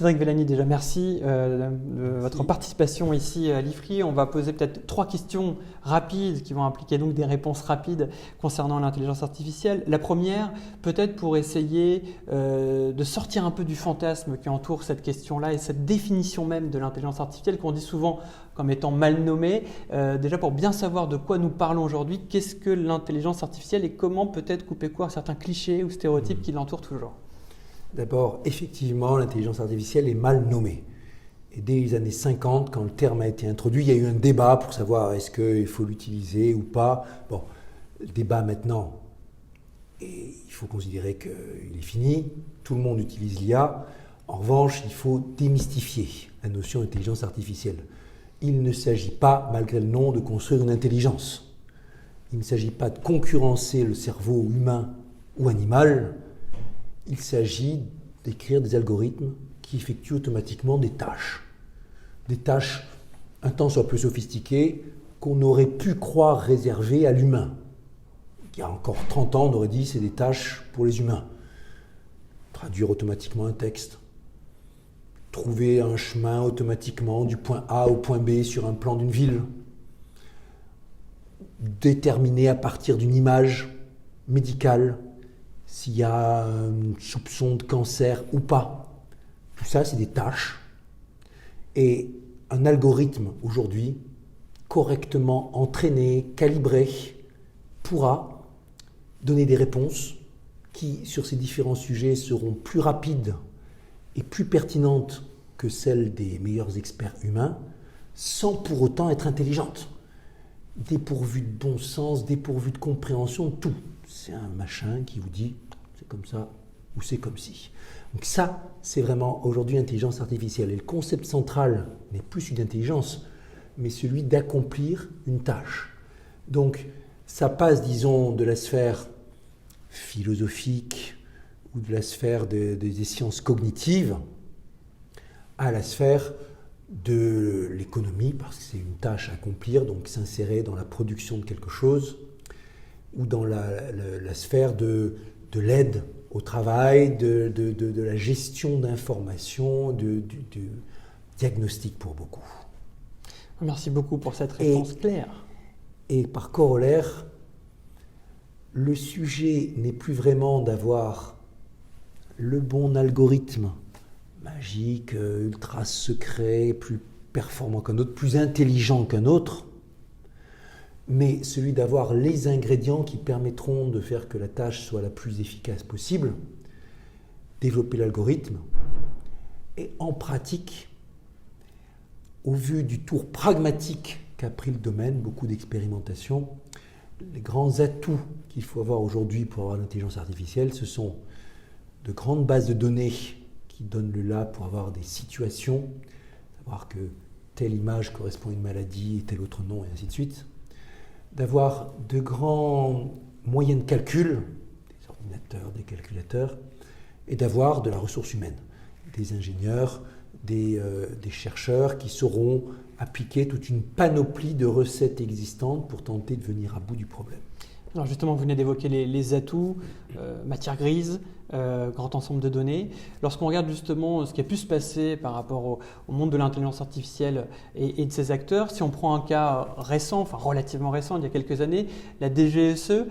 Cédric Villani, déjà merci de votre participation ici à l'IFRI. On va poser peut-être 3 questions rapides qui vont impliquer donc des réponses rapides concernant l'intelligence artificielle. La première, peut-être pour essayer de sortir un peu du fantasme qui entoure cette question-là et cette définition même de l'intelligence artificielle qu'on dit souvent comme étant mal nommée. Déjà pour bien savoir de quoi nous parlons aujourd'hui, qu'est-ce que l'intelligence artificielle et comment peut-être couper court à certains clichés ou stéréotypes qui l'entourent toujours. D'abord, effectivement, l'intelligence artificielle est mal nommée. Et dès les années 50, quand le terme a été introduit, il y a eu un débat pour savoir est-ce qu'il faut l'utiliser ou pas. Bon, le débat maintenant, et il faut considérer qu'il est fini. Tout le monde utilise l'IA. En revanche, il faut démystifier la notion d'intelligence artificielle. Il ne s'agit pas, malgré le nom, de construire une intelligence. Il ne s'agit pas de concurrencer le cerveau humain ou animal. Il s'agit d'écrire des algorithmes qui effectuent automatiquement des tâches. Des tâches un tant soit peu sophistiquées qu'on aurait pu croire réservées à l'humain. Il y a encore 30 ans, on aurait dit que c'est des tâches pour les humains. Traduire automatiquement un texte, trouver un chemin automatiquement du point A au point B sur un plan d'une ville, déterminer à partir d'une image médicale s'il y a un soupçon de cancer ou pas. Tout ça, c'est des tâches. Et un algorithme, aujourd'hui, correctement entraîné, calibré, pourra donner des réponses qui, sur ces différents sujets, seront plus rapides et plus pertinentes que celles des meilleurs experts humains, sans pour autant être intelligentes. Dépourvues de bon sens, dépourvues de compréhension, de tout. C'est un machin qui vous dit c'est comme ça ou c'est comme si. Donc ça, c'est vraiment aujourd'hui l'intelligence artificielle. Et le concept central n'est plus celui d'intelligence, mais celui d'accomplir une tâche. Donc ça passe, disons, de la sphère philosophique ou de la sphère des sciences cognitives à la sphère de l'économie, parce que c'est une tâche à accomplir, donc s'insérer dans la production de quelque chose, ou dans la sphère de l'aide au travail, de la gestion d'informations, du diagnostic pour beaucoup. Merci beaucoup pour cette réponse claire. Et par corollaire, le sujet n'est plus vraiment d'avoir le bon algorithme magique, ultra secret, plus performant qu'un autre, plus intelligent qu'un autre, mais celui d'avoir les ingrédients qui permettront de faire que la tâche soit la plus efficace possible, développer l'algorithme, et en pratique, au vu du tour pragmatique qu'a pris le domaine, beaucoup d'expérimentation, les grands atouts qu'il faut avoir aujourd'hui pour avoir l'intelligence artificielle, ce sont de grandes bases de données qui donnent le là pour avoir des situations, savoir que telle image correspond à une maladie et tel autre non, et ainsi de suite, d'avoir de grands moyens de calcul, des ordinateurs, des calculateurs, et d'avoir de la ressource humaine, des ingénieurs, des chercheurs qui sauront appliquer toute une panoplie de recettes existantes pour tenter de venir à bout du problème. Alors justement, vous venez d'évoquer les atouts, matière grise, grand ensemble de données. Lorsqu'on regarde justement ce qui a pu se passer par rapport au monde de l'intelligence artificielle et de ses acteurs, si on prend un cas récent, enfin relativement récent, il y a quelques années, la DGSE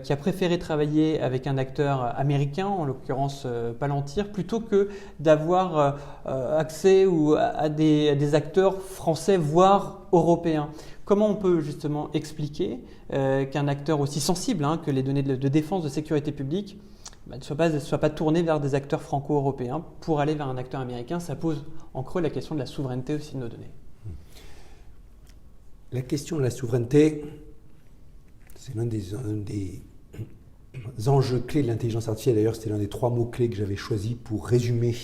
qui a préféré travailler avec un acteur américain, en l'occurrence Palantir, plutôt que d'avoir accès à des acteurs français, voire européens. Comment on peut justement expliquer qu'un acteur aussi sensible que les données de défense, de sécurité publique, ne soit pas tourné vers des acteurs franco-européens pour aller vers un acteur américain? Ça pose en creux la question de la souveraineté aussi de nos données. La question de la souveraineté, c'est l'un des enjeux clés de l'intelligence artificielle. D'ailleurs, c'était l'un des 3 mots-clés que j'avais choisis pour résumer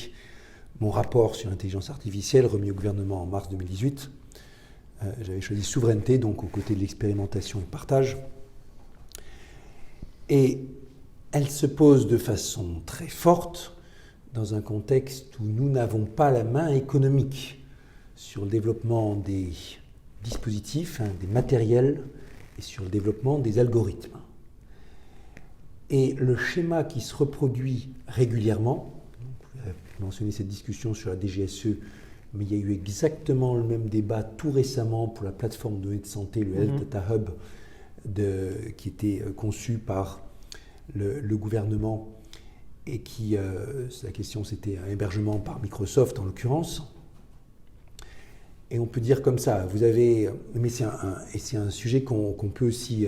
mon rapport sur l'intelligence artificielle remis au gouvernement en mars 2018. J'avais choisi souveraineté, donc aux côtés de l'expérimentation et partage. Et elle se pose de façon très forte dans un contexte où nous n'avons pas la main économique sur le développement des dispositifs, des matériels, et sur le développement des algorithmes. Et le schéma qui se reproduit régulièrement, vous mentionné cette discussion sur la DGSE, mais il y a eu exactement le même débat tout récemment pour la plateforme de données de santé, le Health Data Hub, qui était conçu par le gouvernement et qui, la question c'était un hébergement par Microsoft en l'occurrence. Et on peut dire comme ça, mais c'est un sujet qu'on peut aussi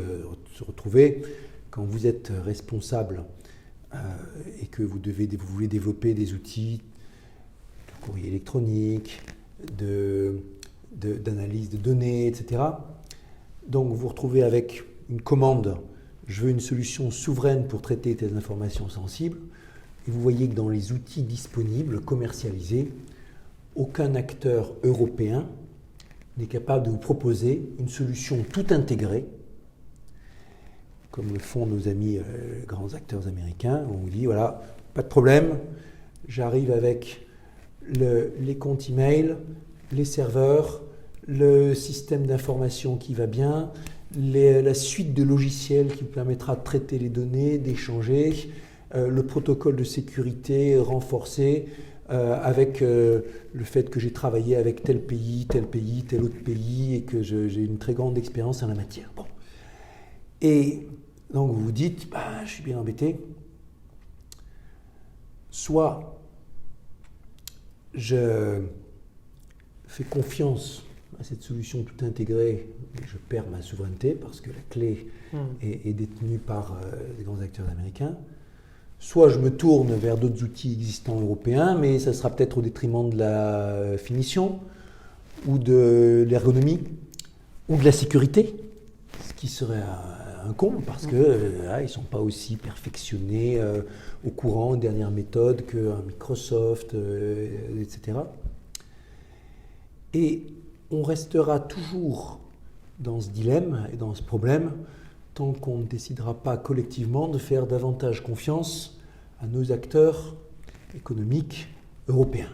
se retrouver quand vous êtes responsable et que vous voulez développer des outils de courrier électronique, d'analyse de données, etc. Donc vous vous retrouvez avec une commande, je veux une solution souveraine pour traiter des informations sensibles, et vous voyez que dans les outils disponibles, commercialisés, aucun acteur européen n'est capable de vous proposer une solution tout intégrée, comme le font nos amis grands acteurs américains. On vous dit, voilà, pas de problème, j'arrive avec les comptes email, les serveurs, le système d'information qui va bien, la suite de logiciels qui vous permettra de traiter les données, d'échanger, le protocole de sécurité renforcé, avec le fait que j'ai travaillé avec tel pays, tel autre pays, et que j'ai une très grande expérience en la matière. Bon. Et donc vous vous dites, je suis bien embêté. Soit je fais confiance à cette solution tout intégrée, et je perds ma souveraineté parce que la clé est détenue par les grands acteurs américains. Soit je me tourne vers d'autres outils existants européens, mais ça sera peut-être au détriment de la finition, ou de l'ergonomie, ou de la sécurité, ce qui serait un comble, parce qu'ils ne sont pas aussi perfectionnés au courant des dernières méthodes qu'un Microsoft, etc. Et on restera toujours dans ce dilemme et dans ce problème tant qu'on ne décidera pas collectivement de faire davantage confiance à nos acteurs économiques européens.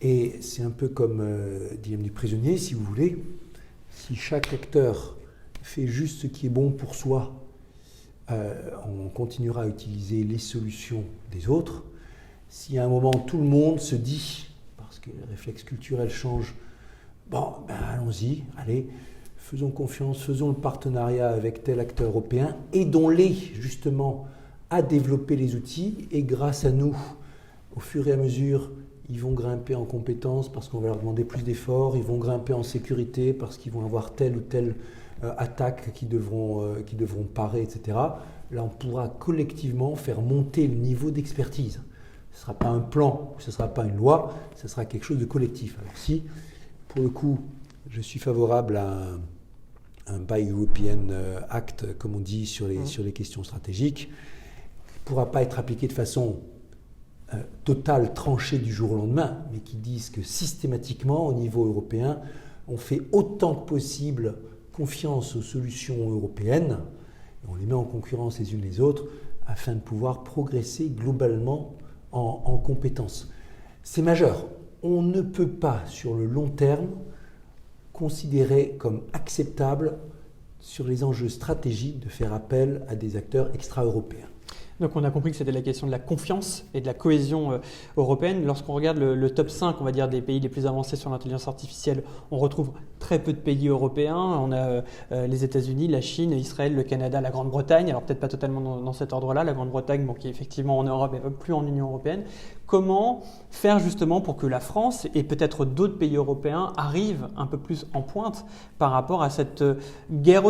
Et c'est un peu comme dilemme du prisonnier, si vous voulez. Si chaque acteur fait juste ce qui est bon pour soi, on continuera à utiliser les solutions des autres. Si à un moment tout le monde se dit, parce que les réflexes culturels changent, allons-y, allez, faisons confiance, faisons le partenariat avec tel acteur européen, aidons-les justement à développer les outils, et grâce à nous, au fur et à mesure, ils vont grimper en compétences parce qu'on va leur demander plus d'efforts, ils vont grimper en sécurité parce qu'ils vont avoir telle ou telle attaque qui devront parer, etc. Là, on pourra collectivement faire monter le niveau d'expertise. Ce ne sera pas un plan, ce ne sera pas une loi, ce sera quelque chose de collectif. Alors si, pour le coup, je suis favorable à un Buy European Act, comme on dit, sur les questions stratégiques, qui ne pourra pas être appliqué de façon totale, tranchée du jour au lendemain, mais qui disent que systématiquement, au niveau européen, on fait autant que possible confiance aux solutions européennes, et on les met en concurrence les unes les autres, afin de pouvoir progresser globalement en compétences. C'est majeur. On ne peut pas, sur le long terme, considérer comme acceptable, sur les enjeux stratégiques, de faire appel à des acteurs extra-européens. Donc on a compris que c'était la question de la confiance et de la cohésion européenne. Lorsqu'on regarde le top 5, on va dire, des pays les plus avancés sur l'intelligence artificielle, on retrouve très peu de pays européens. On a les États-Unis, la Chine, Israël, le Canada, la Grande-Bretagne. Alors peut-être pas totalement dans cet ordre-là, la Grande-Bretagne, qui est effectivement en Europe et plus en Union européenne. Comment faire justement pour que la France et peut-être d'autres pays européens arrivent un peu plus en pointe par rapport à cette guerre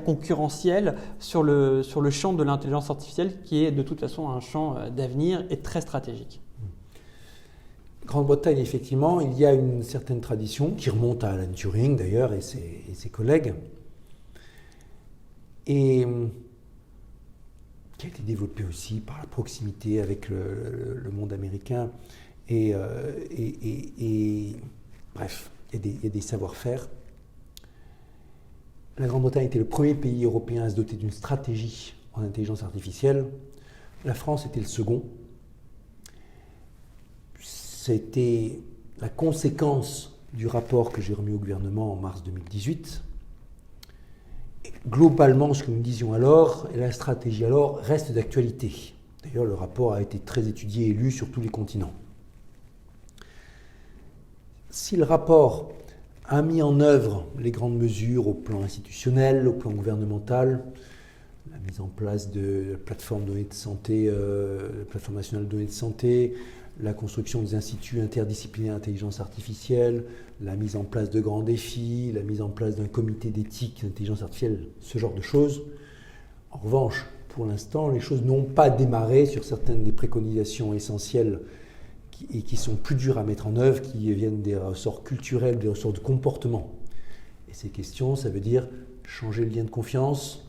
concurrentielle sur le champ de l'intelligence artificielle, qui est de toute façon un champ d'avenir et très stratégique. Grande-Bretagne, effectivement, il y a une certaine tradition qui remonte à Alan Turing d'ailleurs et ses collègues, et qui a été développée aussi par la proximité avec le monde américain. Bref, il y a des savoir-faire. La Grande-Bretagne était le premier pays européen à se doter d'une stratégie en intelligence artificielle. La France était le second. C'était la conséquence du rapport que j'ai remis au gouvernement en mars 2018. Et globalement, ce que nous disions alors, et la stratégie alors, reste d'actualité. D'ailleurs, le rapport a été très étudié et lu sur tous les continents. Si le rapport a mis en œuvre les grandes mesures au plan institutionnel, au plan gouvernemental, la mise en place de la plateforme données de santé, la plateforme nationale de données de santé, la construction des instituts interdisciplinaires d'intelligence artificielle, la mise en place de grands défis, la mise en place d'un comité d'éthique d'intelligence artificielle, ce genre de choses. En revanche, pour l'instant, les choses n'ont pas démarré sur certaines des préconisations essentielles et qui sont plus dures à mettre en œuvre, qui viennent des ressorts culturels, des ressorts de comportement. Et ces questions, ça veut dire changer le lien de confiance,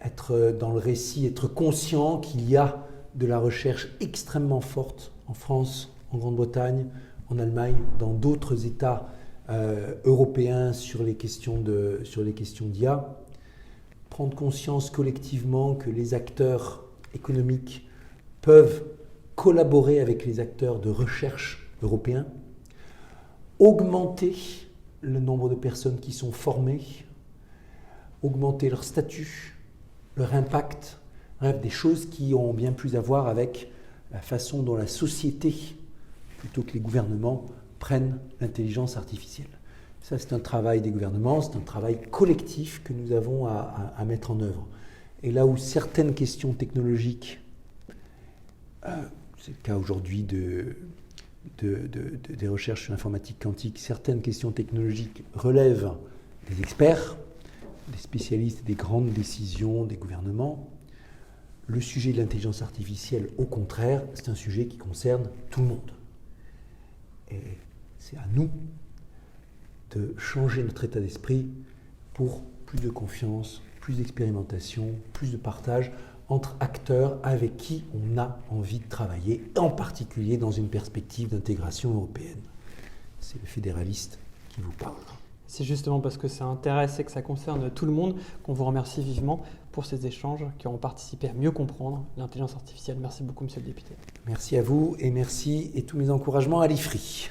être dans le récit, être conscient qu'il y a de la recherche extrêmement forte en France, en Grande-Bretagne, en Allemagne, dans d'autres États européens sur les questions d'IA. Prendre conscience collectivement que les acteurs économiques peuvent collaborer avec les acteurs de recherche européens, augmenter le nombre de personnes qui sont formées, augmenter leur statut, leur impact, bref, des choses qui ont bien plus à voir avec la façon dont la société, plutôt que les gouvernements, prennent l'intelligence artificielle. Ça, c'est un travail des gouvernements, c'est un travail collectif que nous avons à mettre en œuvre. Et là où certaines questions technologiques, c'est le cas aujourd'hui des recherches sur l'informatique quantique, certaines questions technologiques relèvent des experts, des spécialistes des grandes décisions des gouvernements. Le sujet de l'intelligence artificielle, au contraire, c'est un sujet qui concerne tout le monde. Et c'est à nous de changer notre état d'esprit pour plus de confiance, plus d'expérimentation, plus de partage entre acteurs avec qui on a envie de travailler, en particulier dans une perspective d'intégration européenne. C'est le fédéraliste qui vous parle. C'est justement parce que ça intéresse et que ça concerne tout le monde qu'on vous remercie vivement pour ces échanges qui ont participé à mieux comprendre l'intelligence artificielle. Merci beaucoup, monsieur le député. Merci à vous et merci et tous mes encouragements à l'IFRI.